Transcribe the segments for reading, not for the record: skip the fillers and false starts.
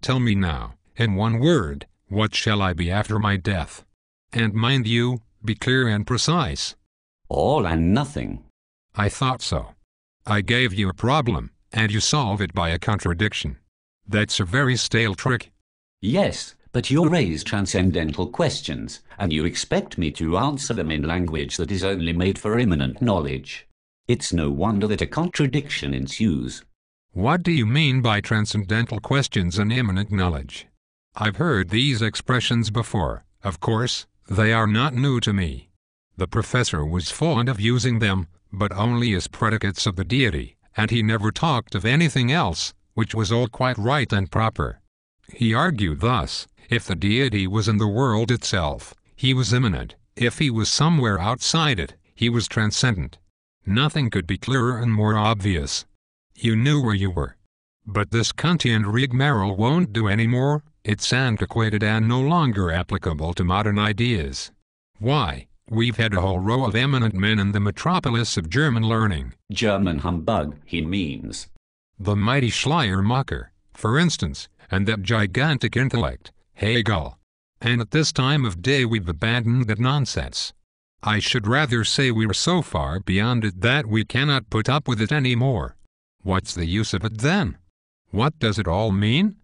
Tell me now, in one word, what shall I be after my death? And mind you, be clear and precise. All and nothing. I thought so. I gave you a problem, and you solve it by a contradiction. That's a very stale trick. Yes, but you raise transcendental questions, and you expect me to answer them in language that is only made for immanent knowledge. It's no wonder that a contradiction ensues. What do you mean by transcendental questions and immanent knowledge? I've heard these expressions before. Of course, they are not new to me. The professor was fond of using them, but only as predicates of the deity, and he never talked of anything else, which was all quite right and proper. He argued thus: if the deity was in the world itself, he was immanent; if he was somewhere outside it, he was transcendent. Nothing could be clearer and more obvious. You knew where you were. But this Kantian rigmarole won't do any more. It's antiquated and no longer applicable to modern ideas. Why, we've had a whole row of eminent men in the metropolis of German learning. German humbug, he means. The mighty Schleiermacher, for instance, and that gigantic intellect, Hegel. And at this time of day we've abandoned that nonsense. I should rather say we're so far beyond it that we cannot put up with it any more. What's the use of it then? What does it all mean?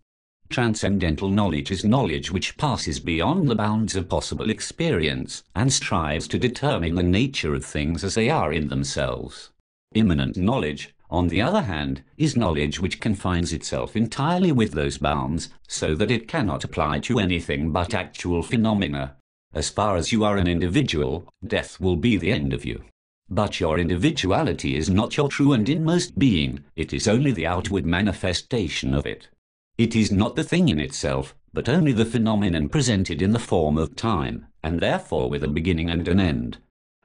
Transcendental knowledge is knowledge which passes beyond the bounds of possible experience and strives to determine the nature of things as they are in themselves. Immanent knowledge, on the other hand, is knowledge which confines itself entirely with those bounds, so that it cannot apply to anything but actual phenomena. As far as you are an individual, death will be the end of you. But your individuality is not your true and inmost being, it is only the outward manifestation of it. It is not the thing in itself, but only the phenomenon presented in the form of time, and therefore with a beginning and an end.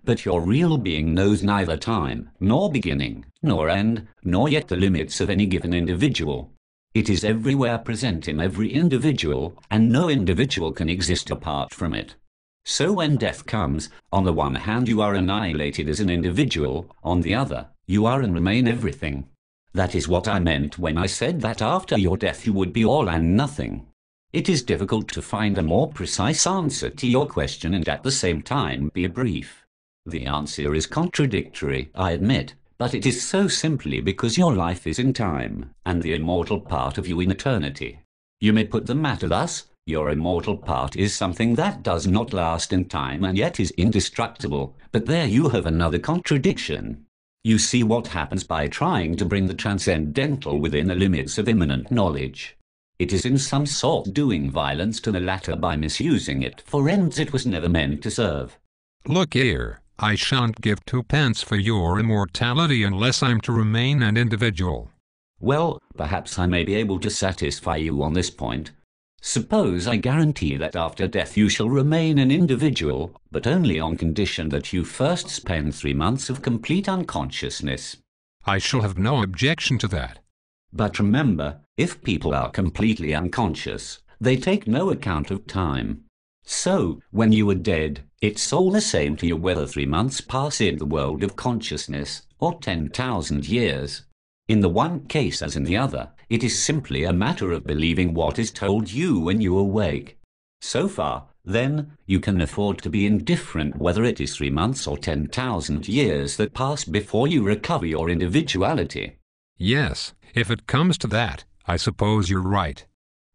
But your real being knows neither time, nor beginning, nor end, nor yet the limits of any given individual. It is everywhere present in every individual, and no individual can exist apart from it. So when death comes, on the one hand you are annihilated as an individual, on the other, you are and remain everything. That is what I meant when I said that after your death you would be all and nothing. It is difficult to find a more precise answer to your question and at the same time be brief. The answer is contradictory, I admit, but it is so simply because your life is in time, and the immortal part of you in eternity. You may put the matter thus: your immortal part is something that does not last in time and yet is indestructible, but there you have another contradiction. You see what happens by trying to bring the transcendental within the limits of immanent knowledge. It is in some sort doing violence to the latter by misusing it for ends it was never meant to serve. Look here, I shan't give 2 pence for your immortality unless I'm to remain an individual. Well, perhaps I may be able to satisfy you on this point. Suppose I guarantee that after death you shall remain an individual, but only on condition that you first spend 3 months of complete unconsciousness. I shall have no objection to that. But remember, if people are completely unconscious, they take no account of time. So, when you are dead, it's all the same to you whether 3 months pass in the world of consciousness, or 10,000 years. In the one case as in the other, it is simply a matter of believing what is told you when you awake. So far, then, you can afford to be indifferent whether it is 3 months or 10,000 years that pass before you recover your individuality. Yes, if it comes to that, I suppose you're right.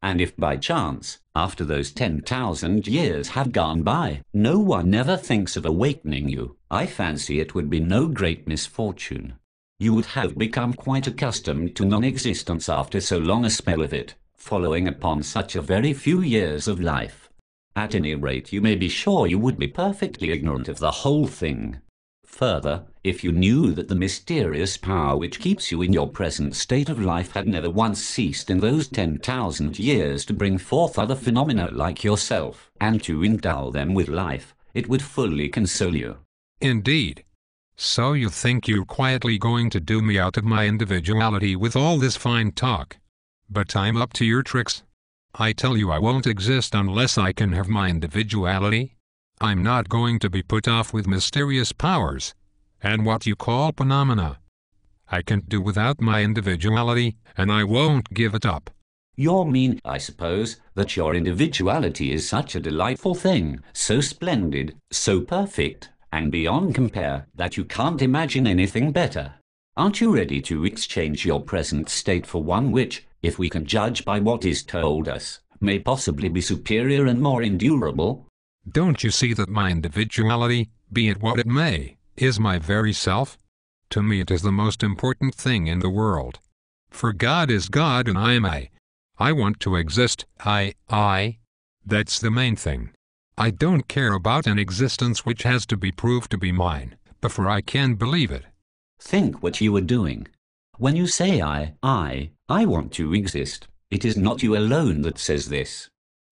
And if by chance, after those 10,000 years have gone by, no one ever thinks of awakening you, I fancy it would be no great misfortune. You would have become quite accustomed to non-existence after so long a spell of it, following upon such a very few years of life. At any rate, you may be sure you would be perfectly ignorant of the whole thing. Further, if you knew that the mysterious power which keeps you in your present state of life had never once ceased in those 10,000 years to bring forth other phenomena like yourself, and to endow them with life, it would fully console you. Indeed. So you think you're quietly going to do me out of my individuality with all this fine talk. But I'm up to your tricks. I tell you I won't exist unless I can have my individuality. I'm not going to be put off with mysterious powers, and what you call phenomena. I can't do without my individuality, and I won't give it up. You mean, I suppose, that your individuality is such a delightful thing, so splendid, so perfect, and beyond compare, that you can't imagine anything better. Aren't you ready to exchange your present state for one which, if we can judge by what is told us, may possibly be superior and more endurable? Don't you see that my individuality, be it what it may, is my very self? To me it is the most important thing in the world. For God is God and I am I. I want to exist, I. That's the main thing. I don't care about an existence which has to be proved to be mine, before I can believe it. Think what you are doing. When you say I want to exist, it is not you alone that says this.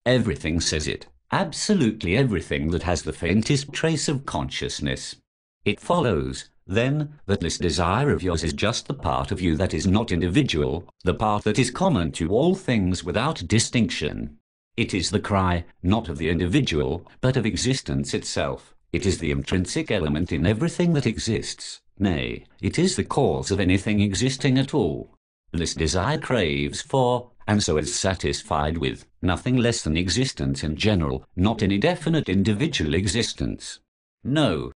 Everything says it. Absolutely everything that has the faintest trace of consciousness. It follows, then, that this desire of yours is just the part of you that is not individual, the part that is common to all things without distinction. It is the cry, not of the individual, but of existence itself. It is the intrinsic element in everything that exists. Nay, it is the cause of anything existing at all. This desire craves for, and so is satisfied with, nothing less than existence in general, not any definite individual existence. No,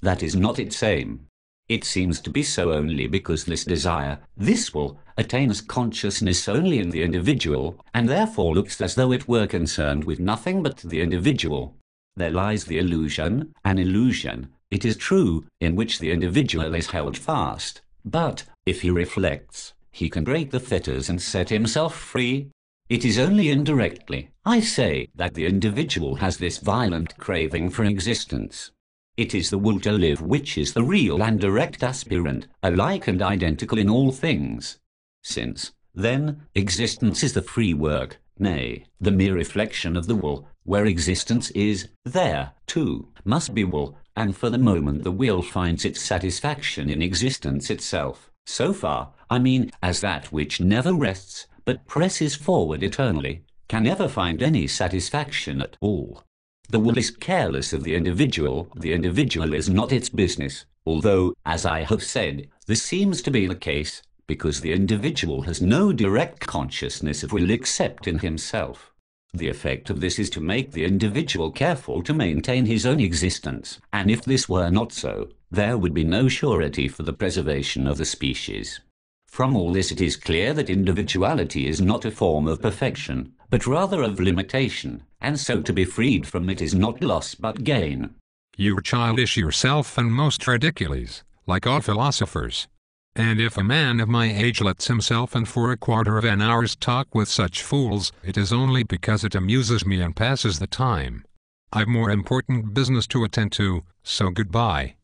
that is not its aim. It seems to be so only because this desire, this will, attains consciousness only in the individual, and therefore looks as though it were concerned with nothing but the individual. There lies the illusion, an illusion, it is true, in which the individual is held fast. But, if he reflects, he can break the fetters and set himself free. It is only indirectly, I say, that the individual has this violent craving for existence. It is the will to live which is the real and direct aspirant, alike and identical in all things. Since, then, existence is the free work, nay, the mere reflection of the will, where existence is, there, too, must be will, and for the moment the will finds its satisfaction in existence itself. So far, I mean, as that which never rests, but presses forward eternally, can never find any satisfaction at all. The will is careless of the individual is not its business, although, as I have said, this seems to be the case, because the individual has no direct consciousness of will except in himself. The effect of this is to make the individual careful to maintain his own existence, and if this were not so, there would be no surety for the preservation of the species. From all this it is clear that individuality is not a form of perfection, but rather of limitation, and so to be freed from it is not loss but gain. You're childish yourself and most ridiculous, like all philosophers. And if a man of my age lets himself in for a quarter of an hour's talk with such fools, it is only because it amuses me and passes the time. I've more important business to attend to, so goodbye.